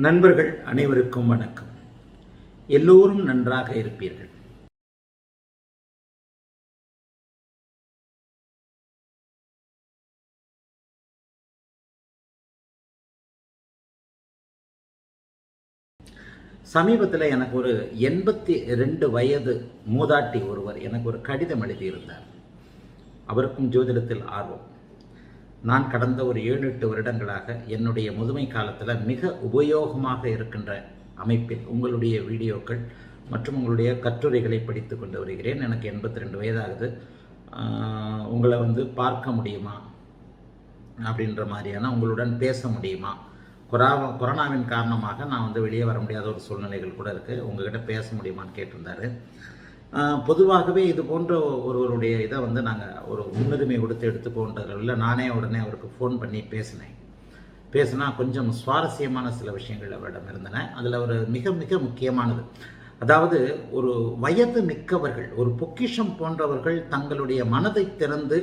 நண்பர்கள் அனைவருக்கும் வணக்கம். எல்லோரும் நன்றாக இருப்பீர்கள். சமீபத்தில் எனக்கு ஒரு 82 வயது மூதாட்டி ஒருவர் எனக்கு ஒரு கடிதம் எழுதியிருந்தார். அவருக்கும் ஜோதிடத்தில் ஆர்வம். நான் கடந்த ஒரு 7-8 வருடங்களாக என்னுடைய முதுமை காலத்தில் மிக உபயோகமாக இருக்கின்ற அமைப்பில் உங்களுடைய வீடியோக்கள் மற்றும் உங்களுடைய கட்டுரைகளை படித்து கொண்டு வருகிறேன். எனக்கு 82 வயதாகுது. உங்களை பார்க்க முடியுமா அப்படின்ற மாதிரியான, உங்களுடன் பேச முடியுமா, கொரோனாவின் காரணமாக நான் வெளியே வர முடியாத ஒரு சூழ்நிலைகள் கூட இருக்குது, உங்ககிட்ட பேச முடியுமான்னு கேட்டிருந்தாரு. பொதுவாகவே இது போன்ற ஒருவருடைய இதை நாங்கள் ஒரு முன்னுரிமை கொடுத்து எடுத்துக்கோன்றதில் நானே உடனே அவருக்கு ஃபோன் பண்ணி பேசினா கொஞ்சம் சுவாரஸ்யமான சில விஷயங்கள் அவரிடம் இருந்தன. அதில் ஒரு மிக மிக முக்கியமானது, அதாவது ஒரு வயது மிக்கவர்கள், ஒரு பொக்கிஷம் போன்றவர்கள் தங்களுடைய மனதை திறந்து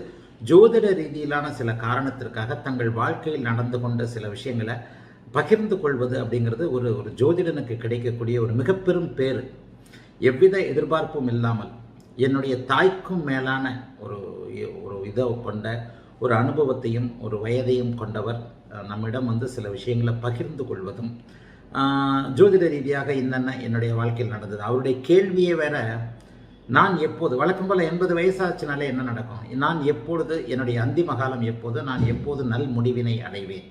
ஜோதிட ரீதியிலான சில காரணத்திற்காக தங்கள் வாழ்க்கையில் நடந்து கொண்ட சில விஷயங்களை பகிர்ந்து கொள்வது அப்படிங்கிறது ஒரு ஜோதிடனுக்கு கிடைக்கக்கூடிய ஒரு மிக பெரும் பேரு. எவ்வித எதிர்பார்ப்பும் இல்லாமல் என்னுடைய தாய்க்கும் மேலான ஒரு இதை கொண்ட ஒரு அனுபவத்தையும் ஒரு வயதையும் கொண்டவர் நம்மிடம் சில விஷயங்களை பகிர்ந்து கொள்வதும், ஜோதிட ரீதியாக என்னென்ன என்னுடைய வாழ்க்கையில் நடந்தது. அவருடைய கேள்வியே வேற, நான் எப்போது, வழக்கம் போல் 80 வயசாச்சுனாலே என்ன நடக்கும், நான் எப்பொழுது என்னுடைய அந்திம காலம் எப்போது, நான் எப்போது நல் முடிவினை அடைவேன்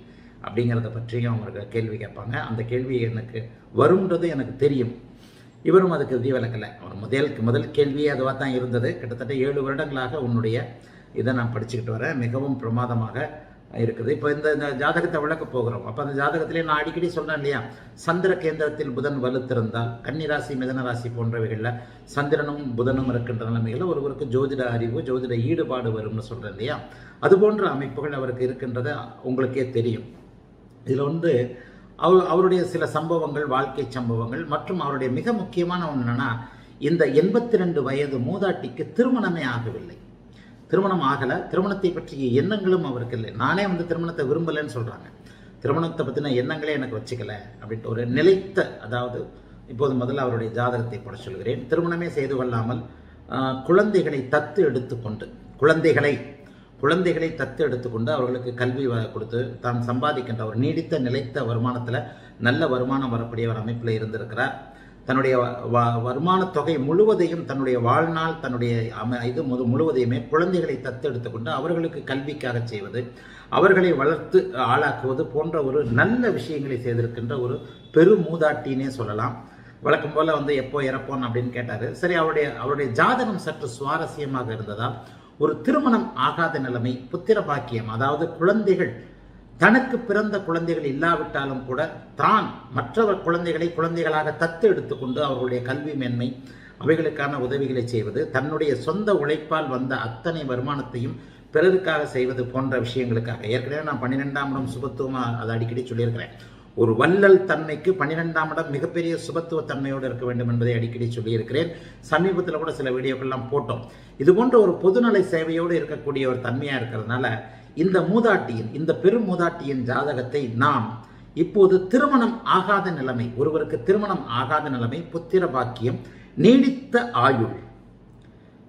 அப்படிங்கிறத பற்றியும் அவங்களுக்கு கேள்வி கேட்பாங்க. அந்த கேள்வி எனக்கு வரும்ன்றது எனக்கு தெரியும். இவரும் அதுக்கு விதிவிலக்கலை. அவர் முதல் கேள்வியே அதுவாக தான் இருந்தது. கிட்டத்தட்ட 7 வருடங்களாக உன்னுடைய இதை நான் படிச்சுக்கிட்டு வரேன், மிகவும் பிரமாதமாக இருக்குது. இப்போ இந்த ஜாதகத்தை விளக்க போகிறோம். அப்போ அந்த ஜாதகத்திலே நான் அடிக்கடி சொல்கிறேன் இல்லையா, சந்திர கேந்திரத்தில் புதன் வலுத்திருந்தால் கன்னிராசி மிதனராசி போன்றவைகளில் சந்திரனும் புதனும் இருக்கின்ற நிலைமைகளில் ஒருவருக்கு ஜோதிட அறிவு, ஜோதிட ஈடுபாடு வரும்னு சொல்கிறேன் இல்லையா. அது போன்ற அமைப்புகள் அவருக்கு இருக்கின்றது உங்களுக்கே தெரியும். இதில் அவருடைய சில சம்பவங்கள், வாழ்க்கை சம்பவங்கள் மற்றும் அவருடைய மிக முக்கியமான ஒன்று என்னன்னா, இந்த 82 வயது மூதாட்டிக்கு திருமணமே ஆகவில்லை. திருமணம் ஆகலை. திருமணத்தை பற்றிய எண்ணங்களும் அவருக்கு இல்லை. நானே திருமணத்தை விரும்பலைன்னு சொல்கிறாங்க. திருமணத்தை பற்றின எண்ணங்களே எனக்கு வச்சுக்கல அப்படின்ட்டு ஒரு நிலைத்த, அதாவது இப்போது முதல்ல அவருடைய ஜாதகத்தை போட சொல்கிறேன். திருமணமே செய்து கொள்ளாமல் குழந்தைகளை தத்து எடுத்துக்கொண்டு குழந்தைகளை தத்து எடுத்துக்கொண்டு அவர்களுக்கு கல்வி கொடுத்து தான் சம்பாதிக்கின்ற ஒரு நீடித்த நிலைத்த வருமானத்தில் நல்ல வருமானம் வரக்கூடிய ஒரு அமைப்பில் இருந்திருக்கிறார். தன்னுடைய வருமான தொகை முழுவதையும், தன்னுடைய வாழ்நாள், தன்னுடைய இது முழுவதையுமே குழந்தைகளை தத்து எடுத்துக்கொண்டு அவர்களுக்கு கல்விக்காக செய்வது, அவர்களை வளர்த்து ஆளாக்குவது போன்ற ஒரு நல்ல விஷயங்களை செய்திருக்கின்ற ஒரு பெரு மூதாட்டினே சொல்லலாம். வழக்கம் போல எப்போ இறப்போம் அப்படின்னு கேட்டார். சரி, அவருடைய ஜாதகம் சற்று சுவாரஸ்யமாக இருந்ததால் ஒரு திருமணம் ஆகாத நிலைமை, புத்திர பாக்கியம், அதாவது குழந்தைகள், தனக்கு பிறந்த குழந்தைகள் இல்லாவிட்டாலும் கூட தான் மற்றவர் குழந்தைகளை குழந்தைகளாக தத்து எடுத்துக்கொண்டு அவர்களுடைய கல்வி மேன்மை, அவைகளுக்கான உதவிகளை செய்வது, தன்னுடைய சொந்த உழைப்பால் வந்த அத்தனை வருமானத்தையும் பிறருக்காக செய்வது போன்ற விஷயங்களுக்காக. ஏற்கனவே நான் 12ஆம் இடம் சுபத்துவமாக அதை அடிக்கடி சொல்லியிருக்கிறேன். ஒரு வள்ளல் தன்மைக்கு 12ஆம் இடம் மிகப்பெரிய சுபத்துவ தன்மையோடு இருக்க வேண்டும் என்பதை அடிக்கடி சொல்லியிருக்கிறேன். சமீபத்தில் கூட சில வீடியோக்கள்லாம் போட்டோம். இது போன்ற ஒரு பொதுநலை சேவையோடு இருக்கக்கூடிய ஒரு தன்மையாக இருக்கிறதுனால இந்த பெரும் மூதாட்டியின் ஜாதகத்தை நாம் இப்போது திருமணம் ஆகாத நிலைமை, ஒருவருக்கு திருமணம் ஆகாத நிலைமை, புத்திர பாக்கியம், நீடித்த ஆயுள்,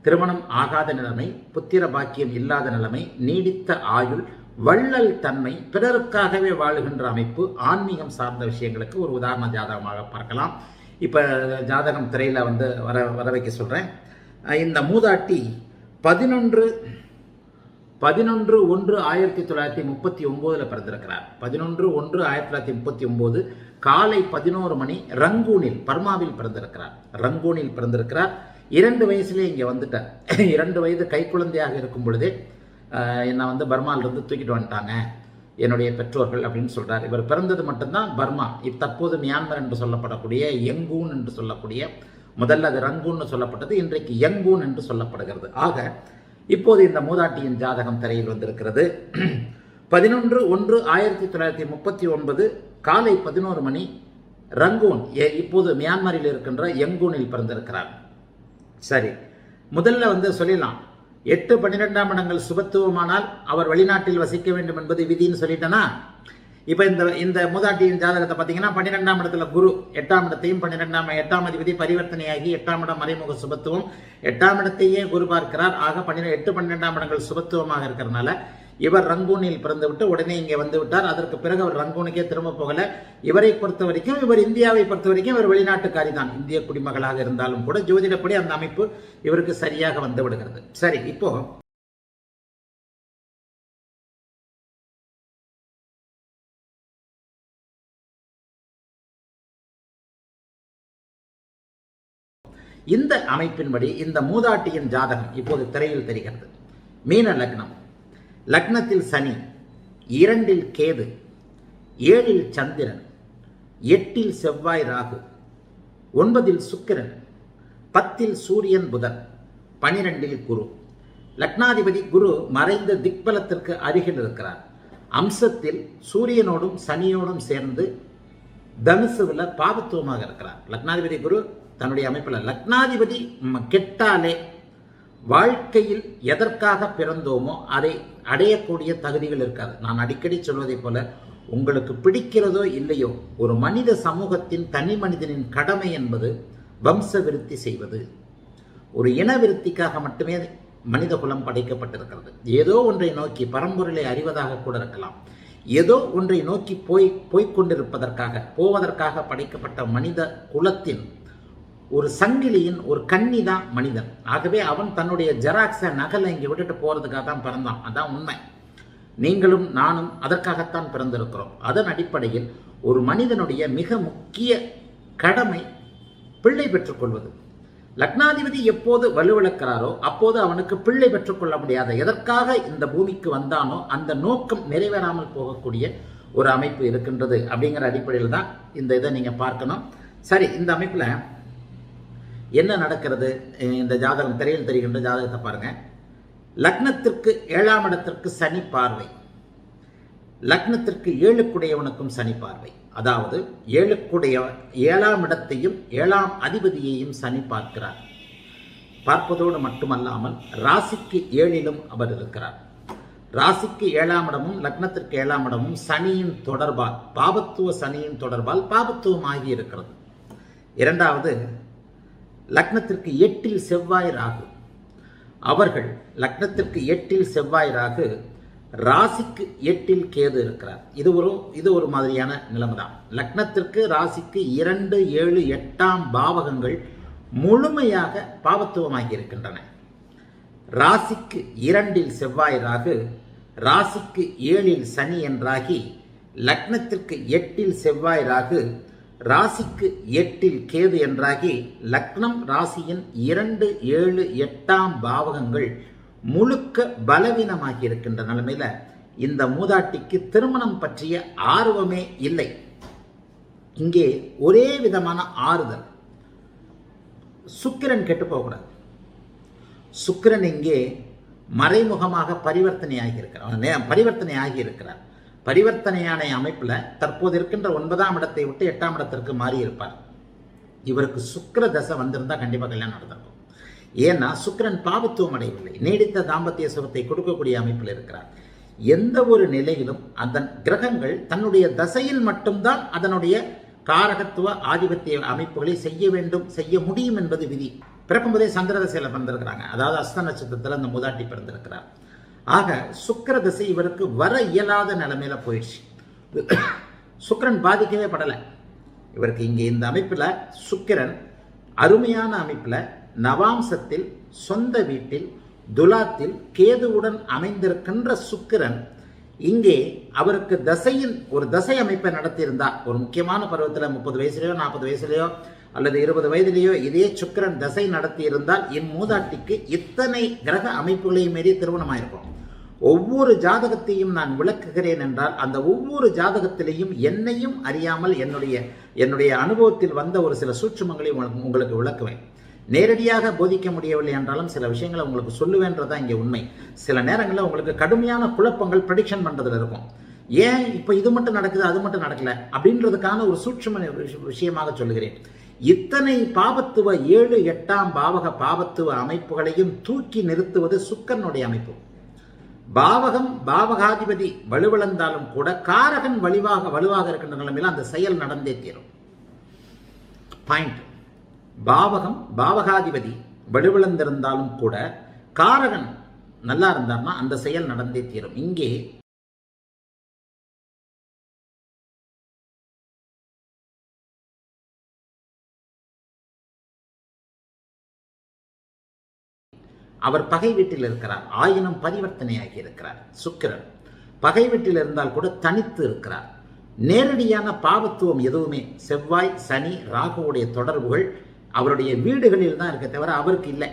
திருமணம் ஆகாத நிலைமை, புத்திர பாக்கியம் இல்லாத நிலைமை, நீடித்த ஆயுள், வள்ளல் தன்மை, பிறருக்காகவே வாழுகின்ற அமைப்பு, ஆன்மீகம் சார்ந்த விஷயங்களுக்கு ஒரு உதாரண ஜாதகமாக பார்க்கலாம். இப்போ ஜாதகம் திரையில் வர வைக்க சொல்கிறேன். இந்த மூதாட்டி 11/1/1939 பிறந்திருக்கிறார். 11/1/1939 காலை 11 மணி ரங்கூனில், பர்மாவில் பிறந்திருக்கிறார். 2 வயசுலேயே இங்கே வந்துட்டார். 2 வயது கைக்குழந்தையாக இருக்கும் பொழுதே என்னை பர்மாவிலிருந்து தூக்கிட்டு வந்துட்டாங்க என்னுடைய பெற்றோர்கள் அப்படின்னு சொல்கிறார். இவர் பிறந்தது மட்டும்தான் பர்மா, தற்போது மியான்மர் என்று சொல்லப்படக்கூடிய யங்கூன் என்று சொல்லக்கூடிய, முதல்ல அது ரங்கூன்னு சொல்லப்பட்டது, இன்றைக்கு யங்கூன் என்று சொல்லப்படுகிறது. ஆக இப்போது இந்த மூதாட்டியின் ஜாதகம் திரையில் வந்திருக்கிறது. 11/1/1939 காலை 11 மணி ரங்கூன், இப்போது மியான்மரில் இருக்கின்ற யங்கூனில் பிறந்திருக்கிறார். சரி, முதல்ல சொல்லிடலாம், 8 12ஆம் இடங்கள் சுபத்துவமானால் அவர் வெளிநாட்டில் வசிக்க வேண்டும் என்பது விதின்னு சொல்லிட்டேனா. இப்ப இந்த மூதாட்டியின் ஜாதகத்தை பார்த்தீங்கன்னா 12ஆம் இடத்துல குரு 8ஆம் இடத்தையும் 8ஆம் அதிபதி பரிவர்த்தனையாகி 8ஆம் இடம் மறைமுக சுபத்துவம், 8ஆம் இடத்தையே குரு பார்க்கிறார். ஆக 8 12ஆம் இடங்கள் சுபத்துவமாக இருக்கிறதுனால இவர் ரங்கூனில் பிறந்து விட்டு உடனே இங்கே வந்து விட்டார். அதற்கு பிறகு அவர் ரங்கூனுக்கே திரும்ப போகல. இவரை பொறுத்த வரைக்கும், இவர் இந்தியாவை பொறுத்த வரைக்கும் இவர் வெளிநாட்டுக்காரி தான். இந்திய குடிமகளாக இருந்தாலும் கூட ஜோதிடப்படி அந்த அமைப்பு இவருக்கு சரியாக வந்து விடுகிறது. சரி, இப்போ இந்த அமைப்பின்படி இந்த மூதாட்டியின் ஜாதகம் இப்போது திரையில் தெரிகிறது. மீன லக்னம், லக்னத்தில் சனி, 2இல் கேது, 7இல் சந்திரன், 8இல் செவ்வாய் ராகு, 9இல் சுக்கிரன், 10இல் சூரியன் புதன், 12இல் குரு. லக்னாதிபதி குரு மறைந்த திக்பலத்திற்கு அருகில் இருக்கிறார். அம்சத்தில் சூரியனோடும் சனியோடும் சேர்ந்து தனுசுல பாபத்துவமாக இருக்கிறார். லக்னாதிபதி குரு தன்னுடைய அமைப்பில் லக்னாதிபதி கெட்டாலே வாழ்க்கையில் எதற்காக பிறந்தோமோ அதை அடையக்கூடிய தகுதிகள் இருக்காது. நான் அடிக்கடி சொல்வதை போல, உங்களுக்கு பிடிக்கிறதோ இல்லையோ, ஒரு மனித சமூகத்தின் தனி மனிதனின் கடமை என்பது வம்ச விருத்தி செய்வது. ஒரு இன விருத்திக்காக மட்டுமே மனித குலம் படைக்கப்பட்டிருக்கிறது. ஏதோ ஒன்றை நோக்கி பரம்பொருளை அறிவதாக கூட இருக்கலாம். ஏதோ ஒன்றை நோக்கி போவதற்காக படைக்கப்பட்ட மனித குலத்தின் ஒரு சங்கிலியின் ஒரு கன்னி தான் மனிதன். ஆகவே அவன் தன்னுடைய ஜெராக்ஸை நகலை இங்கே விட்டுட்டு போறதுக்காக தான் பிறந்தான். அதான் உண்மை. நீங்களும் நானும் அதற்காகத்தான் பிறந்திருக்கிறோம். அதன் அடிப்படையில் ஒரு மனிதனுடைய மிக முக்கிய கடமை பிள்ளை பெற்றுக்கொள்வது. லக்னாதிபதி எப்போது வலுவிழக்கிறாரோ அப்போது அவனுக்கு பிள்ளை பெற்றுக்கொள்ள முடியாத, எதற்காக இந்த பூமிக்கு வந்தானோ அந்த நோக்கம் நிறைவேறாமல் போகக்கூடிய ஒரு அமைப்பு இருக்கின்றது. அப்படிங்கிற அடிப்படையில் தான் இந்த இதை நீங்க பார்க்கணும். சரி, இந்த அமைப்புல என்ன நடக்கிறது? இந்த ஜாதகம் திரையில் தெரிகின்ற ஜாதகத்தை பாருங்க. லக்னத்திற்கு 7ஆம் இடத்திற்கு சனி பார்வை, லக்னத்திற்கு 7க்குடையவனுக்கும் சனி பார்வை. அதாவது 7ஆம் இடத்தையும் 7ஆம் அதிபதியையும் சனி பார்க்கிறார். பார்ப்பதோடு மட்டுமல்லாமல் ராசிக்கு 7லும் அவர் இருக்கிறார். ராசிக்கு 7ஆம் இடமும் லக்னத்திற்கு 7ஆம் இடமும் சனியின் தொடர்பால், பாபத்துவ சனியின் தொடர்பால் பாபத்துவம் ஆகி இருக்கிறது. இரண்டாவது, லக்னத்திற்கு 8இல் செவ்வாய் ராகு. அவர்கள் லக்னத்திற்கு 8இல் செவ்வாய் ராகு, ராசிக்கு 8இல் கேது இருக்கிறார். இது ஒரு மாதிரியான நிலைமை தான். லக்னத்திற்கு ராசிக்கு 2, 7, 8ஆம் பாவகங்கள் முழுமையாக பாவத்துவமாகி இருக்கின்றன. ராசிக்கு 2இல் செவ்வாய் ராகு, ராசிக்கு 7இல் சனி என்றாகி, லக்னத்திற்கு 8இல் செவ்வாய் ராகு, ராசிக்கு 8இல் கேது என்றாகி, லக்னம் ராசியின் 2, 7, 8ஆம் பாவகங்கள் முழுக்க பலவீனமாகி இருக்கின்ற நிலைமையில இந்த மூதாட்டிக்கு திருமணம் பற்றிய ஆர்வமே இல்லை. இங்கே ஒரே விதமான ஆறுதல், சுக்கிரன் கெட்டு போகக்கூடாது. சுக்கிரன் இங்கே மறைமுகமாக பரிவர்த்தனை ஆகியிருக்கிறார். பரிவர்த்தனையான அமைப்புல தற்போது இருக்கின்ற 9ஆம் இடத்தை விட்டு 8ஆம் இடத்திற்கு மாறி இருப்பார். இவருக்கு சுக்கிர தசை வந்திருந்தா கண்டிப்பா கல்யாணம் நடந்திருக்கும். ஏன்னா சுக்கிரன் பாபத்துவம் அடையவில்லை, நீடித்த தாம்பத்திய சுகத்தை கொடுக்கக்கூடிய அமைப்பில் இருக்கிறார். எந்த ஒரு நிலையிலும் அந்த கிரகங்கள் தன்னுடைய தசையில் மட்டும்தான் அதனுடைய காரகத்துவ ஆதிபத்திய அமைப்புகளை செய்ய முடியும் என்பது விதி. பிறக்கும்போதே சந்திர தசையில பிறந்திருக்கிறாங்க. அதாவது அஸ்த நட்சத்திரத்தில் அந்த மூதாட்டி பிறந்திருக்கிறார். ஆக சுக்கிர திசை இவருக்கு வர இயலாத நிலைமையில போயிடுச்சு. சுக்கிரன் பாதிக்கவே படலை இவருக்கு. இங்கே இந்த அமைப்புல சுக்கிரன் அருமையான அமைப்புல நவாம்சத்தில், சொந்த வீட்டில், துலாத்தில் கேதுவுடன் அமைந்திருக்கின்ற சுக்கிரன் இங்கே அவருக்கு ஒரு தசை அமைப்பை நடத்தியிருந்தார். ஒரு முக்கியமான பருவத்தில் 30 வயசுலையோ 40 வயசுலையோ அல்லது 20 வயதிலேயோ இதே சுக்கிரன் தசை நடத்தி இருந்தால் இம்மூதாட்டிக்கு இத்தனை கிரக அமைப்புகளையும் மீறி திருமணமாயிருக்கும். ஒவ்வொரு ஜாதகத்தையும் நான் விளக்குகிறேன் என்றால் அந்த ஒவ்வொரு ஜாதகத்திலையும் என்னையும் அறியாமல் என்னுடைய அனுபவத்தில் வந்த ஒரு சில சூட்சுமங்களை உங்களுக்கு விளக்குவேன். நேரடியாக போதிக்க முடியவில்லை என்றாலும் சில விஷயங்களை உங்களுக்கு சொல்லுவேன்றதான் இங்கே உண்மை. சில நேரங்களில் உங்களுக்கு கடுமையான குழப்பங்கள் ப்ரெடிக்ஷன் பண்றதுல இருக்கும். ஏன் இப்போ இது மட்டும் நடக்குது அது மட்டும் நடக்கல அப்படின்றதுக்கான ஒரு சூட்சும விஷயமாக சொல்லுகிறேன். இத்தனை பாவத்துவ 7, 8ஆம் பாவக பாவத்துவ அமைப்புகளையும் தூக்கி நிறுத்துவது சுக்கிரனுடைய அமைப்பு. பாவகம் பாவகாதிபதி வலுவிழந்தாலும் கூட காரகன் வலுவாக இருக்கின்ற நிலைமையில் அந்த செயல் நடந்தே தீரும். பாயிண்ட். பாவகம் பாவகாதிபதி வலுவிழந்திருந்தாலும் கூட காரகன் நல்லா இருந்தார்னா அந்த செயல் நடந்தே தீரும். இங்கே அவர் பகை வீட்டில் இருக்கிறார், ஆயினும் பரிவர்த்தனையாகி இருக்கிறார். சுக்கிரன் பகை வீட்டில் இருந்தால் கூட தனித்து இருக்கிறார். நேரடியான பாவத்துவம் எதுவுமே செவ்வாய் சனி ராகுவுடைய தொடர்புகள் அவருடைய வீடுகளில் தான் இருக்க தவிர அவருக்கு இல்லை.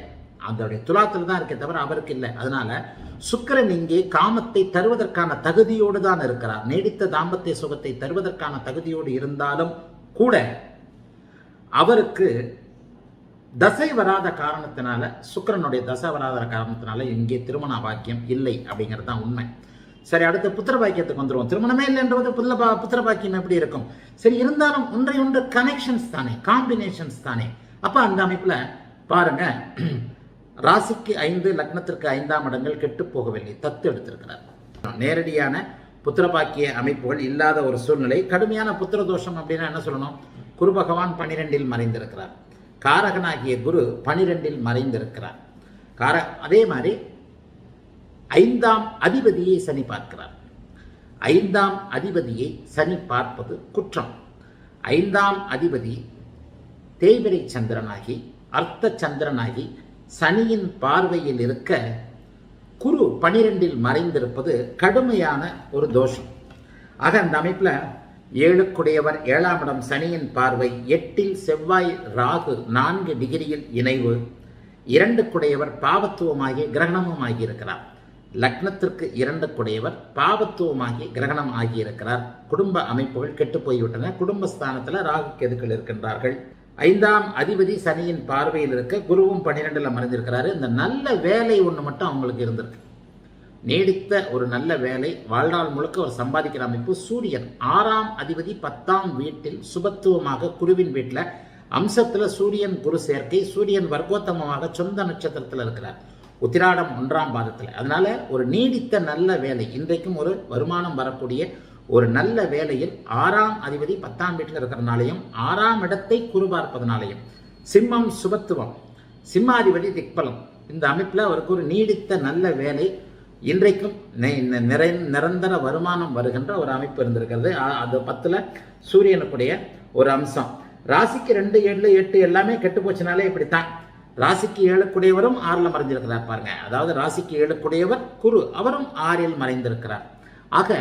அதனுடைய துலாத்தில் தான் இருக்க தவிர அவருக்கு இல்லை. அதனால சுக்கிரன் இங்கே காமத்தை தருவதற்கான தகுதியோடு தான் இருக்கிறார். நீடித்த தாம்பத்திய சுகத்தை தருவதற்கான தகுதியோடு இருந்தாலும் கூட அவருக்கு தசை வராத காரணத்தினால, சுக்கிரனுடைய தசை வராத காரணத்தினால இங்கே திருமண பாக்கியம் இல்லை அப்படிங்கிறது தான் உண்மை. சரி, அடுத்த புத்திர பாக்கியத்துக்கு வந்துடுவோம். திருமணமே இல்லைன்றது புத்திர பாக்கியம் எப்படி இருக்கும்? சரி, இருந்தாலும் ஒன்று கனெக்ஷன்ஸ் தானே, காம்பினேஷன்ஸ் தானே. அப்ப அந்த அமைப்புல பாருங்க, ராசிக்கு 5 லக்னத்திற்கு 5ஆம் இடங்கள் கெட்டு போகவில்லை, தத்து எடுத்திருக்கிறார். நேரடியான புத்திர பாக்கிய அமைப்புகள் இல்லாத ஒரு சூழ்நிலை. கடுமையான புத்திர தோஷம் அப்படின்னா என்ன சொல்லணும்? குரு பகவான் 12இல் மறைந்திருக்கிறார். காரகனாகிய குரு 12இல் மறைந்திருக்கிறார். அதே மாதிரி 5ஆம் அதிபதியை சனி பார்க்கிறார். 5ஆம் அதிபதியை சனி பார்ப்பது குற்றம். 5ஆம் அதிபதி தேய்பிரை சந்திரனாகி அர்த்த சந்திரனாகி சனியின் பார்வையில் இருக்க குரு 12இல் மறைந்திருப்பது கடுமையான ஒரு தோஷம். ஆக அந்த அமைப்புல 7க்குடையவர் 7ஆம் இடம் சனியின் பார்வை, 8இல் செவ்வாய் ராகு 4 டிகிரியில் இணைவு, 2க்குடையவர் பாவத்துவமாகி கிரகணமும் ஆகியிருக்கிறார். லக்னத்திற்கு 2க்குடையவர் பாவத்துவமாகி கிரகணம் ஆகியிருக்கிறார். குடும்ப அமைப்புகள் கெட்டு போய்விட்டன. குடும்பஸ்தானத்தில் ராகு கேதுக்கள் இருக்கின்றார்கள். 5ஆம் அதிபதி சனியின் பார்வையில் இருக்க குருவும் 12இல் மறைந்திருக்கிறாரு. இந்த நல்ல வேலை ஒன்று மட்டும் அவங்களுக்கு இருந்திருக்கு. நீடித்த ஒரு நல்ல வேலை, வாழ்நாள் முழுக்க ஒரு சம்பாதிக்கிற அமைப்பு. சூரியன் 6ஆம் அதிபதி 10ஆம் வீட்டில் சுபத்துவமாக குருவின் வீட்டில் அம்சத்தில் சூரியன் குரு சேர்க்கை. சூரியன் வர்க்கோத்தமமாக சொந்த நட்சத்திரத்தில் இருக்கிறார், உத்திராடம் 1ஆம் பாதத்தில். அதனால ஒரு நீடித்த நல்ல வேலை, இன்றைக்கும் ஒரு வருமானம் வரக்கூடிய ஒரு நல்ல வேலையில் 6ஆம் அதிபதி 10ஆம் வீட்டில் இருக்கிறனாலையும் 6ஆம் இடத்தை குரு பார்ப்பதனாலையும் சிம்மம் சுபத்துவம், சிம்மாதிபதி திக்பலம், இந்த அமைப்பில் அவருக்கு ஒரு நீடித்த நல்ல வேலை, இன்றைக்கும் நிரந்தர வருமானம் வருகின்ற ஒரு அமைப்பு இருந்திருக்கிறது. அது 10ல் சூரியனுக்குடைய ஒரு அம்சம். ராசிக்கு 2, 7, 8 எல்லாமே கெட்டு போச்சுனாலே இப்படித்தான். ராசிக்கு 7க்குடையவரும் 6ல் மறைந்திருக்கிறார் பாருங்க. அதாவது ராசிக்கு 7க்குடையவர் குரு, அவரும் 6ல் மறைந்திருக்கிறார். ஆக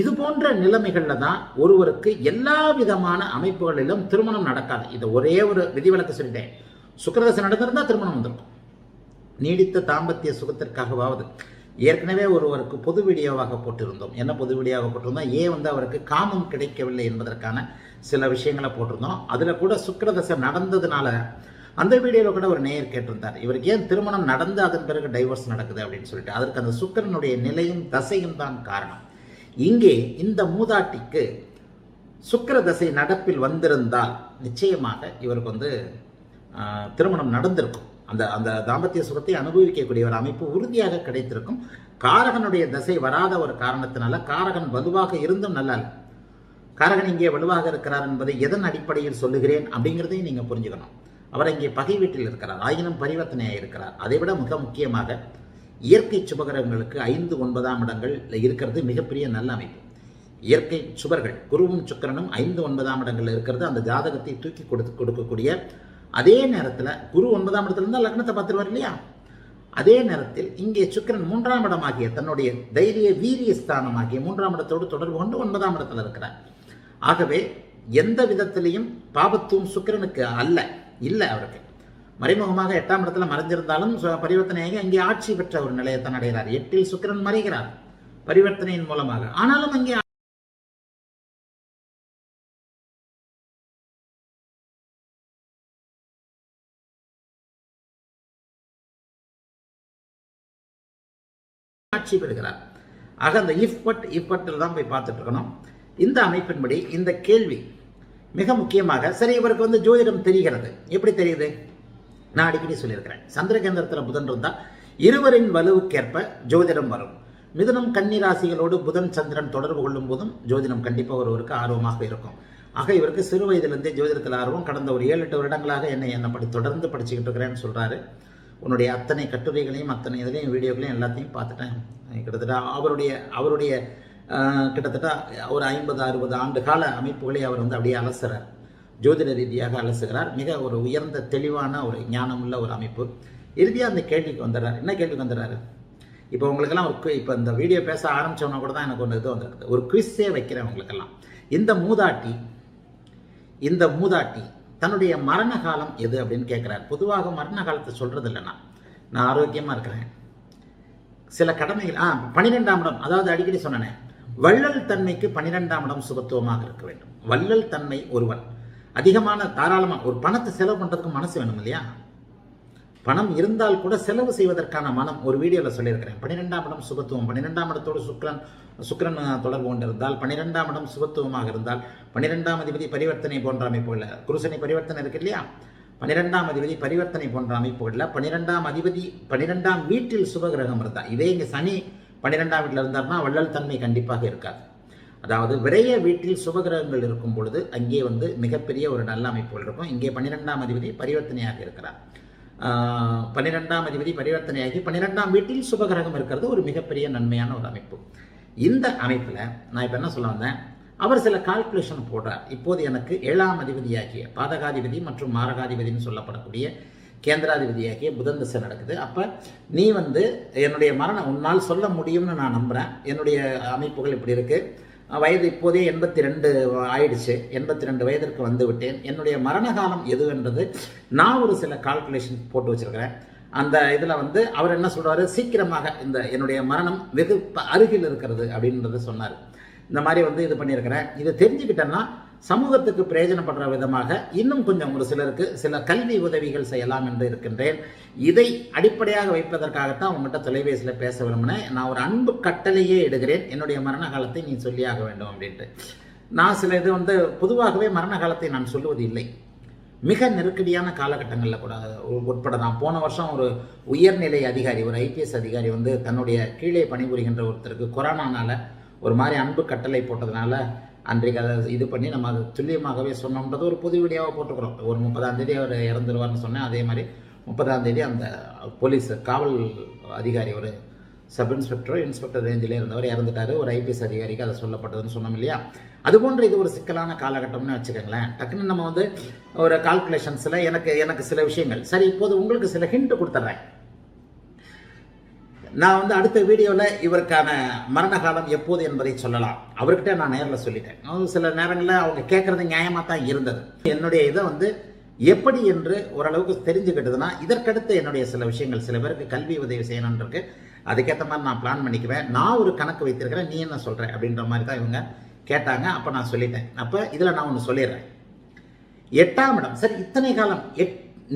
இது போன்ற நிலைமைகள்ல தான் ஒருவருக்கு எல்லா விதமான அமைப்புகளிலும் திருமணம் நடக்காது. இதை ஒரே ஒரு விதிவிலக்கு சொல்லிட்டேன். சுக்கிரதசை நடந்திருந்தா திருமணம் வந்திருக்கும். நீடித்த தாம்பத்திய சுகத்திற்காகவாவது. ஏற்கனவே ஒருவருக்கு பொது வீடியோவாக போட்டிருந்தோம். என்ன பொது வீடியோவாக போட்டிருந்தோம்? ஏன் அவருக்கு காமம் கிடைக்கவில்லை என்பதற்கான சில விஷயங்களை போட்டிருந்தோம். அதில் கூட சுக்கிரதசை நடந்ததுனால அந்த வீடியோவில் கூட ஒரு நேயர் கேட்டிருந்தார், இவருக்கு ஏன் திருமணம் நடந்து அதன் பிறகு டைவர்ஸ் நடக்குது அப்படின்னு சொல்லிட்டு. அதற்கு அந்த சுக்கிரனுடைய நிலையும் தசையும் தான் காரணம். இங்கே இந்த மூதாட்டிக்கு சுக்கிர தசை நடப்பில் வந்திருந்தால் நிச்சயமாக இவருக்கு திருமணம் நடந்திருக்கும். அந்த தாம்பத்திய சுகத்தை அனுபவிக்கக்கூடிய ஒரு அமைப்பு உறுதியாக கிடைத்திருக்கும். காரகனுடைய தசை வராத ஒரு காரணத்தினால, காரகன் வலுவாக இருந்தும் நல்லா இல்லை. காரகன் இங்கே வலுவாக இருக்கிறார் என்பதை எதன் அடிப்படையில் சொல்லுகிறேன் அப்படிங்கிறதையும் நீங்கள் புரிஞ்சுக்கணும். அவர் இங்கே பகை வீட்டில் இருக்கிறார், ஆயினும் பரிவர்த்தனையாக இருக்கிறார். அதைவிட மிக முக்கியமாக இயற்கை சுபகிரகங்களுக்கு 5, 9ஆம் இடங்கள் இருக்கிறது மிகப்பெரிய நல்ல அமைப்பு. இயற்கை சுபர்கள் குருவும் சுக்கிரனும் 5, 9ஆம் இடங்கள் இருக்கிறது அந்த ஜாதகத்தை தூக்கி கொடுக்கக்கூடிய. அதே நேரத்தில் குரு 9ஆம் இடத்துல இருந்தால் லக்னத்தை பார்த்துருவார் இல்லையா? அதே நேரத்தில் இங்கே சுக்கிரன் 3ஆம் இடமாகிய தன்னுடைய தைரிய வீரிய ஸ்தானமாகிய 3ஆம் இடத்தோடு தொடர்பு கொண்டு 9ஆம் இடத்துல இருக்கிறார். ஆகவே எந்த விதத்திலையும் பாபத்துவம் சுக்கிரனுக்கு இல்லை. அவருக்கு மறைமுகமாக 8ஆம் இடத்துல மறைஞ்சிருந்தாலும் பரிவர்த்தனையாக அங்கே ஆட்சி பெற்ற ஒரு நிலையத்தான் அடைகிறார். 8இல் சுக்கிரன் மறைகிறார் பரிவர்த்தனையின் மூலமாக. ஆனாலும் அங்கே ஆட்சி பெறுகிறார். ஆக அந்த இஃப் பட்டில் தான் போய் பார்த்துட்டு இருக்கணும். இந்த அமைப்பின்படி இந்த கேள்வி மிக முக்கியமாக சரி இவருக்கு வந்து ஜோதிடம் தெரிகிறது. எப்படி தெரியுது? நான் அடிக்கடி சொல்லியிருக்கிறேன், சந்திரகேந்திரத்தில் புதன் இருந்தால் இருவரின் வலுவுக்கேற்ப ஜோதிடம் வரும். மிதுனம் கன்னி ராசிகளோடு புதன் சந்திரன் தொடர்பு கொள்ளும் போதும் ஜோதிடம் கண்டிப்பாக ஒருவருக்கு ஆர்வமாக இருக்கும். ஆக இவருக்கு சிறு வயதிலிருந்தே ஜோதிடத்தில் ஆர்வம். கடந்த ஒரு 7-8 வருடங்களாக என்னை தொடர்ந்து படிச்சுக்கிட்டு இருக்கிறேன்னு சொல்கிறாரு. உன்னுடைய அத்தனை கட்டுரைகளையும் அத்தனை இதுலையும் வீடியோக்களையும் எல்லாத்தையும் பார்த்துட்டேன். கிட்டத்தட்ட அவருடைய கிட்டத்தட்ட ஒரு 50-60 ஆண்டு கால அமைப்புகளை அவர் வந்து அப்படியே அலசுகிறார், ஜோதிட ரீதியாக அலசுகிறார். மிக ஒரு உயர்ந்த தெளிவான ஒரு ஞானமுள்ள ஒரு அமைப்பு. இறுதியாக அந்த கேள்விக்கு வந்துடுறாரு. என்ன கேள்விக்கு வந்துடுறாரு? இப்போ உங்களுக்கெல்லாம் இப்போ இந்த வீடியோ பேச ஆரம்பித்தவொன்னா கூட தான் எனக்கு ஒன்று இது வந்துருக்குது. ஒரு குவிஸே வைக்கிறேன் உங்களுக்கெல்லாம். இந்த மூதாட்டி தன்னுடைய மரண காலம் எது அப்படின்னு கேட்குறாரு. பொதுவாக மரண காலத்தை சொல்கிறது இல்லைன்னா, நான் ஆரோக்கியமாக இருக்கிறேன், சில கடமைகள் 12ஆம் இடம், அதாவது அடிக்கடி சொன்னேன், வள்ளல் தன்மைக்கு 12ஆம் இடம் சுபத்துவமாக இருக்க வேண்டும். வள்ளல் தன்மை ஒருவன் அதிகமான தாராளமாக ஒரு பணத்தை செலவு பண்ணுறதுக்கு மனசு வேணும் இல்லையா? பணம் இருந்தால் கூட செலவு செய்வதற்கான மனம். ஒரு வீடியோவில் சொல்லியிருக்கிறேன், 12ஆம் இடம் சுபத்துவம். 12ஆம் இடத்தோடு சுக்கிரன் தொடர்பு கொண்டிருந்தால், 12ஆம் இடம் சுபத்துவமாக இருந்தால், 12ஆம் அதிபதி பரிவர்த்தனை போன்ற அமைப்புகளில், குருசனி பரிவர்த்தனை இருக்கு இல்லையா, 12ஆம் அதிபதி பரிவர்த்தனை போன்ற அமைப்புகளில் 12ஆம் வீட்டில் சுபகிரகம் இருந்தால், இதே இங்கே சனி 12ஆம் வீட்டில் இருந்தார்னா வள்ளல் தன்மை கண்டிப்பாக இருக்காது. அதாவது விரைய வீட்டில் சுபகிரகங்கள் இருக்கும் பொழுது அங்கே வந்து மிகப்பெரிய ஒரு நல்ல அமைப்புகள் இருக்கும். இங்கே 12ஆம் அதிபதி பரிவர்த்தனையாக இருக்கிறார். 12ஆம் அதிபதி பரிவர்த்தனையாகி 12ஆம் வீட்டில் சுபகிரகம் இருக்கிறது ஒரு மிகப்பெரிய நன்மையான ஒரு அமைப்பு. இந்த அமைப்பில் நான் இப்போ என்ன சொல்ல வந்தேன், அவர் சில கால்குலேஷன் போடுறார். இப்போது எனக்கு 7ஆம் அதிபதியாகிய பாதகாதிபதி மற்றும் மாரகாதிபதினு சொல்லப்படக்கூடிய கேந்திராதிபதியாகிய புதன் திசை நடக்குது. அப்போ நீ வந்து என்னுடைய மரணம் உன்னால் சொல்ல முடியும்னு நான் நம்புகிறேன். என்னுடைய அமைப்புகள் இப்படி இருக்குது. வயது இப்போதே 82 ஆயிடுச்சு. 82 வயதிற்கு வந்து விட்டேன். என்னுடைய மரண காலம் எதுன்றது நான் ஒரு சில கால்குலேஷன் போட்டு வச்சிருக்கிறேன். அந்த இதில் வந்து அவர் என்ன சொல்கிறாரு, சீக்கிரமாக இந்த என்னுடைய மரணம் வெகு அருகில் இருக்கிறது அப்படின்றத சொன்னார். இந்த மாதிரி வந்து இது பண்ணியிருக்கிறேன். இதை தெரிஞ்சுக்கிட்டேன்னா சமூகத்துக்கு பிரயோஜனப்படுற விதமாக இன்னும் கொஞ்சம் ஒரு சிலருக்கு சில கல்வி உதவிகள் செய்யலாம் என்று இருக்கின்றேன். இதை அடிப்படையாக வைப்பதற்காகத்தான் உங்கள்கிட்ட தொலைபேசியில் பேச விரும்பினேன். நான் ஒரு அன்பு கட்டளையே இடுகிறேன், என்னுடைய மரண காலத்தை நீ சொல்லியாக வேண்டும் அப்படின்ட்டு. நான் சில இது வந்து பொதுவாகவே மரண காலத்தை நான் சொல்லுவது இல்லை. மிக நெருக்கடியான காலகட்டங்களில் கூட உட்பட தான். போன வருஷம் ஒரு உயர்நிலை அதிகாரி, ஒரு ஐபிஎஸ் அதிகாரி வந்து தன்னுடைய கீழே பணிபுரிகின்ற ஒருத்தருக்கு கொரோனானால ஒரு மாதிரி அன்பு கட்டளை போட்டதுனால அன்றைக்கு அதை இது பண்ணி நம்ம அதை துல்லியமாகவே சொன்னோம்ன்றது ஒரு புது வீடியோவாக போட்டுக்கிறோம். ஒரு 30ஆம் தேதி அவர் இறந்துருவார்னு சொன்னேன். அதே மாதிரி 30ஆம் தேதி அந்த போலீஸ் காவல் அதிகாரி, ஒரு சப் இன்ஸ்பெக்டர் ரேஞ்சிலே இருந்தவர் இறந்துட்டார். ஒரு ஐபிஎஸ் அதிகாரிக்கு அதை சொல்லப்பட்டதுன்னு சொன்னோம் இல்லையா? அதுபோன்ற இது ஒரு சிக்கலான காலகட்டம்னு வச்சுக்கோங்களேன். டக்குன்னு நம்ம வந்து ஒரு கால்குலேஷன்ஸில் எனக்கு சில விஷயங்கள் சரி. இப்போது உங்களுக்கு சில ஹிண்ட் கொடுத்துட்றேன். நான் வந்து அடுத்த வீடியோவில் இவருக்கான மரண காலம் எப்போது என்பதை சொல்லலாம். அவர்கிட்ட நான் நேரில் சொல்லிட்டேன். சில நேரங்களில் அவங்க கேட்குறது நியாயமாக தான் இருந்தது. என்னுடைய இதை வந்து எப்படி என்று ஓரளவுக்கு தெரிஞ்சுக்கிட்டதுன்னா இதற்கடுத்து என்னுடைய சில விஷயங்கள், சில பேருக்கு கல்வி உதவி செய்யணுன்றிருக்கு, அதுக்கேற்ற மாதிரி நான் பிளான் பண்ணிக்குவேன். நான் ஒரு கணக்கு வைத்திருக்கிறேன், நீ என்ன சொல்கிற அப்படின்ற மாதிரி தான் இவங்க கேட்டாங்க. அப்போ நான் சொல்லிட்டேன். அப்போ இதில் நான் ஒன்று சொல்லிடுறேன். 8ஆம் இடம் சரி, இத்தனை காலம்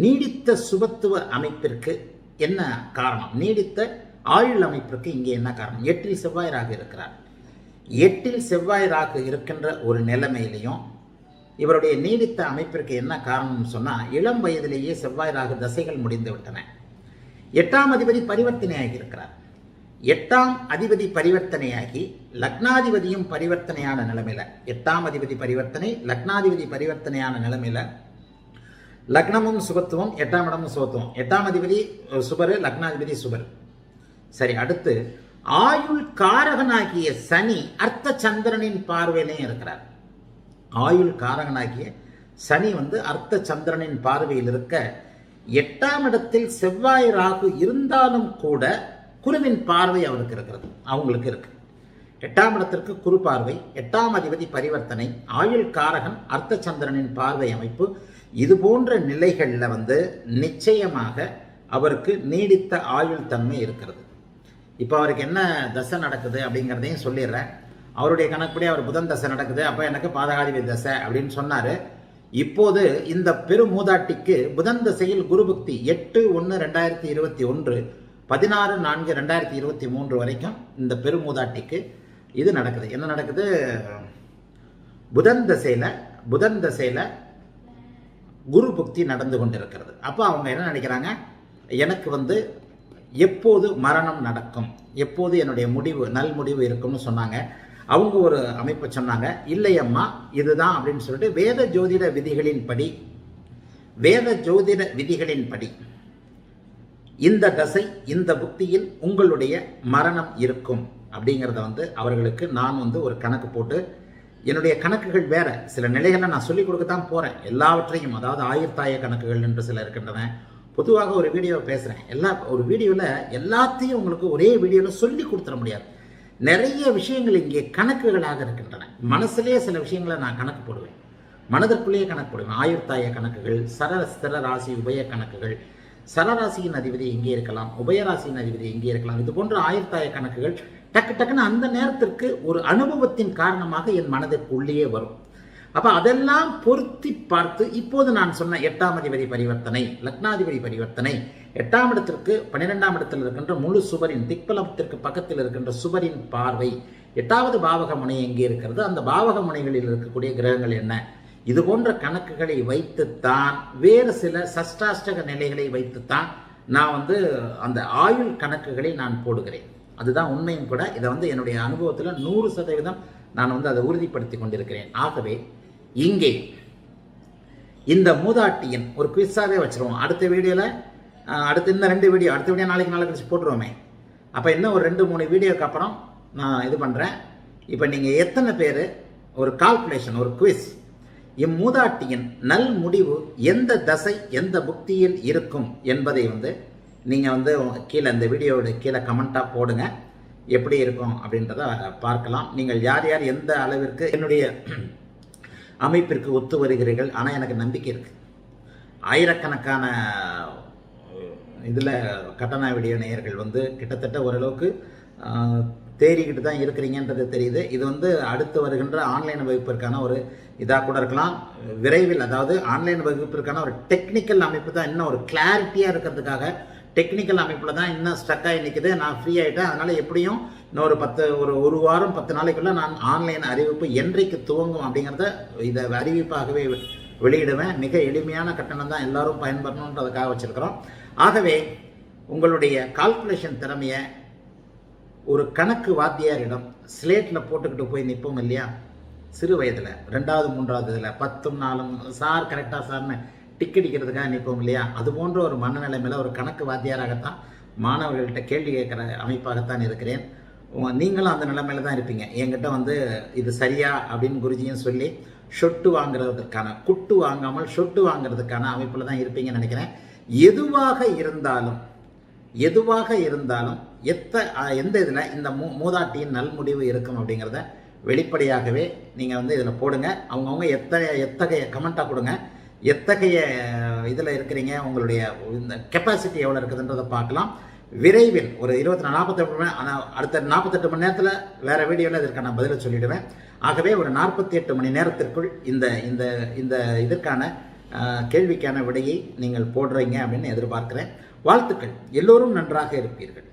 நீடித்த சுபத்துவ அமைப்பிற்கு என்ன காரணம், நீடித்த ஆயுள் அமைப்பிற்கு இங்கே என்ன காரணம்? 8இல் செவ்வாய் ராகு இருக்கிறார். 8இல் செவ்வாய் ராகு இருக்கின்ற ஒரு நிலைமையிலையும் இவருடைய நீடித்த அமைப்பிற்கு என்ன காரணம்னு சொன்னால், இளம் வயதிலேயே செவ்வாய் ராகு தசைகள் முடிந்து விட்டன. 8ஆம் அதிபதி பரிவர்த்தனையாகி இருக்கிறார். 8ஆம் அதிபதி பரிவர்த்தனையாகி லக்னாதிபதியும் பரிவர்த்தனையான நிலைமையில, 8ஆம் அதிபதி பரிவர்த்தனை லக்னாதிபதி பரிவர்த்தனையான நிலைமையில லக்னமும் சுபத்துவம், 8ஆம் இடமும் சுபத்துவம். 8ஆம் அதிபதி சுபர், லக்னாதிபதி சுபர். சரி, அடுத்து ஆயுள் காரகனாகிய சனி அர்த்த சந்திரனின் பார்வையிலையும் இருக்கிறார். ஆயுள் காரகனாகிய சனி வந்து அர்த்த சந்திரனின் பார்வையில் இருக்க, 8ஆம் இடத்தில் செவ்வாய் ராகு இருந்தாலும் கூட குருவின் பார்வை அவருக்கு இருக்கிறது, அவங்களுக்கு இருக்கு. 8ஆம் இடத்திற்கு குரு பார்வை, 8ஆம் அதிபதி பரிவர்த்தனை, ஆயுள் காரகன் அர்த்த சந்திரனின் பார்வை அமைப்பு. இது போன்ற நிலைகளில் வந்து நிச்சயமாக அவருக்கு நீடித்த ஆயுள் தன்மை இருக்கிறது. இப்போ அவருக்கு என்ன தசை நடக்குது அப்படிங்கிறதையும் சொல்லிடுறேன். அவருடைய கணக்குப்படி அவர் புதன் தசை நடக்குது, அப்போ எனக்கு பாதகாதிபதி தசை அப்படின்னு சொன்னார். இப்போது இந்த பெரு மூதாட்டிக்கு புதன் தசையில் குரு புக்தி 8/1/2021 16/4/2023 வரைக்கும் இந்த பெரு மூதாட்டிக்கு இது நடக்குது. என்ன நடக்குது? புதன் தசையில் புதன் தசையில் குரு புக்தி நடந்து கொண்டிருக்கிறது. அப்போ அவங்க என்ன நினைக்கிறாங்க, எனக்கு வந்து எப்போது மரணம் நடக்கும், எப்போது என்னுடைய முடிவு நல் முடிவு இருக்கும்னு சொன்னாங்க. அவங்க ஒரு அமைப்பை சொன்னாங்க, இல்லையம்மா இதுதான் அப்படின்னு சொல்லிட்டு வேத ஜோதிட விதிகளின்படி இந்த தசை இந்த புக்தியில் உங்களுடைய மரணம் இருக்கும் அப்படிங்கிறத வந்து அவர்களுக்கு நான் வந்து ஒரு கணக்கு போட்டு, என்னுடைய கணக்குகள் வேற சில நிலைகளை நான் சொல்லிக் கொடுக்கத்தான் போகிறேன். எல்லாவற்றையும், அதாவது ஆயுர்தாய கணக்குகள் என்று சில இருக்கின்றன. பொதுவாக ஒரு வீடியோ பேசுகிறேன், ஒரு வீடியோவில் எல்லாத்தையும் உங்களுக்கு ஒரே வீடியோவில் சொல்லி கொடுத்துட முடியாது. நிறைய விஷயங்கள் இங்கே கணக்குகளாக இருக்கின்றன. மனசுலேயே சில விஷயங்களை நான் கணக்கு போடுவேன், மனதிற்குள்ளேயே கணக்கு போடுவேன். ஆயுர்தாய கணக்குகள், ஸ்திர ராசி உபய கணக்குகள், சரராசியின் அதிபதி எங்கே இருக்கலாம், உபயராசியின் அதிபதி எங்கே இருக்கலாம், இது போன்ற ஆயுர்தாய கணக்குகள் டக்குன்னு அந்த நேரத்திற்கு ஒரு அனுபவத்தின் காரணமாக என் மனதிற்கு உள்ளே வரும். அப்ப அதெல்லாம் பொருத்தி பார்த்து இப்போது நான் சொன்ன 8ஆம் அதிபதி பரிவர்த்தனை, லக்னாதிபதி பரிவர்த்தனை, 8ஆம் இடத்திற்கு 12ஆம் இடத்தில் இருக்கின்ற முழு சுபரின் திக்பலத்திற்கு பக்கத்தில் இருக்கின்ற சுபரின் பார்வை, 8வது பாவக முனை எங்கே இருக்கிறது, அந்த பாவக முனைகளில் இருக்கக்கூடிய கிரகங்கள் என்ன, இது போன்ற கணக்குகளை வைத்துத்தான், வேறு சில சஷ்டாஷ்டக நிலைகளை வைத்துத்தான் நான் வந்து அந்த ஆயுள் கணக்குகளை நான் போடுகிறேன். அதுதான் உண்மையும் கூட. இதை வந்து என்னுடைய அனுபவத்தில் 100% நான் வந்து அதை உறுதிப்படுத்தி கொண்டிருக்கிறேன். ஆகவே இங்கே இந்த மூதாட்டியின் ஒரு குவிஸாகவே வச்சுருவோம். அடுத்த வீடியோவில் அடுத்த ரெண்டு வீடியோ நாளைக்கு கழிச்சு போட்டுருவோமே. அப்போ இன்னும் ஒரு 2-3 வீடியோக்கு அப்புறம் நான் இது பண்ணுறேன். இப்போ நீங்கள் எத்தனை பேர் ஒரு கால்குலேஷன், ஒரு குவிஸ், இம்மூதாட்டியின் நல் முடிவு எந்த தசை எந்த புக்தியில் இருக்கும் என்பதை வந்து நீங்கள் வந்து கீழே இந்த வீடியோவோட கீழே கமெண்ட்டாக போடுங்க. எப்படி இருக்கும் அப்படின்றத பார்க்கலாம். நீங்கள் யார் யார் எந்த அளவிற்கு என்னுடைய அமைப்பிற்கு ஒத்து வருகிறீர்கள். ஆனால் எனக்கு நம்பிக்கை இருக்குது. ஆயிரக்கணக்கான இதில் கட்டண வீடியோ நேயர்கள் வந்து கிட்டத்தட்ட ஓரளவுக்கு தேறிக்கிட்டு தான் இருக்கிறீங்கன்றது தெரியுது. இது வந்து அடுத்து வருகின்ற ஆன்லைன் வகுப்பிற்கான ஒரு இதாக கூட இருக்கலாம். விரைவில், அதாவது ஆன்லைன் வகுப்பிற்கான ஒரு டெக்னிக்கல் அமைப்பு தான், இன்னும் ஒரு கிளாரிட்டியாக இருக்கிறதுக்காக டெக்னிக்கல் அமைப்பில் தான் இன்னும் ஸ்டக்காகி நிற்குது. நான் ஃப்ரீ ஆகிட்டேன். அதனால் எப்படியும் இன்னும் ஒரு வாரம் 10 நாளைக்குள்ளே நான் ஆன்லைன் அறிவிப்பு என்றைக்கு துவங்கும் அப்படிங்கிறத இதை அறிவிப்பாகவே வெளியிடுவேன். மிக எளிமையான கட்டணம் தான், எல்லாரும் பயன்படணுன்றதுக்காக வச்சுருக்கிறோம். ஆகவே உங்களுடைய கால்குலேஷன் திறமையை ஒரு கணக்கு வாத்தியாரிடம் ஸ்லேட்டில் போட்டுக்கிட்டு போய் நிற்போம் இல்லையா, சிறு வயதில் 2வது 3வது இதில் 10 நாளும் சார் கரெக்டாக சார்னு டிக்கெடிக்கிறதுக்காக நிற்போம் இல்லையா, அது போன்ற ஒரு மனநிலைமையில் ஒரு கணக்கு வாத்தியாராகத்தான் மாணவர்கள்ட்ட கேள்வி கேட்குற அமைப்பாகத்தான் இருக்கிறேன். நீங்களும் அந்த நிலைமையில தான் இருப்பீங்க. என்கிட்ட வந்து இது சரியா அப்படின்னு குருஜியும் சொல்லி ஷொட்டு வாங்குறதுக்கான, குட்டு வாங்காமல் ஷொட்டு வாங்குறதுக்கான அமைப்பில் தான் இருப்பீங்கன்னு நினைக்கிறேன். எதுவாக இருந்தாலும் எந்த இதில் இந்த மூதாட்டியின் நல் முடிவு இருக்கும் அப்படிங்கிறத வெளிப்படையாகவே நீங்கள் வந்து இதில் போடுங்க. அவங்கவுங்க எத்தகைய கமெண்ட்டாக கொடுங்க, எத்தகைய இதில் இருக்கிறீங்க, உங்களுடைய இந்த கெப்பாசிட்டி எவ்வளோ இருக்குதுன்றதை பார்க்கலாம். விரைவில் ஒரு 48 மணி அடுத்த 48 மணி நேரத்தில் வேறு வீடியோவில் இதற்கான பதிலை சொல்லிவிடுவேன். ஆகவே ஒரு 48 மணி நேரத்திற்குள் இந்த இதற்கான கேள்விக்கான விடையை நீங்கள் போடுறீங்க அப்படின்னு எதிர்பார்க்கிறேன். வாழ்த்துக்கள். எல்லோரும் நன்றாக இருப்பீர்கள்.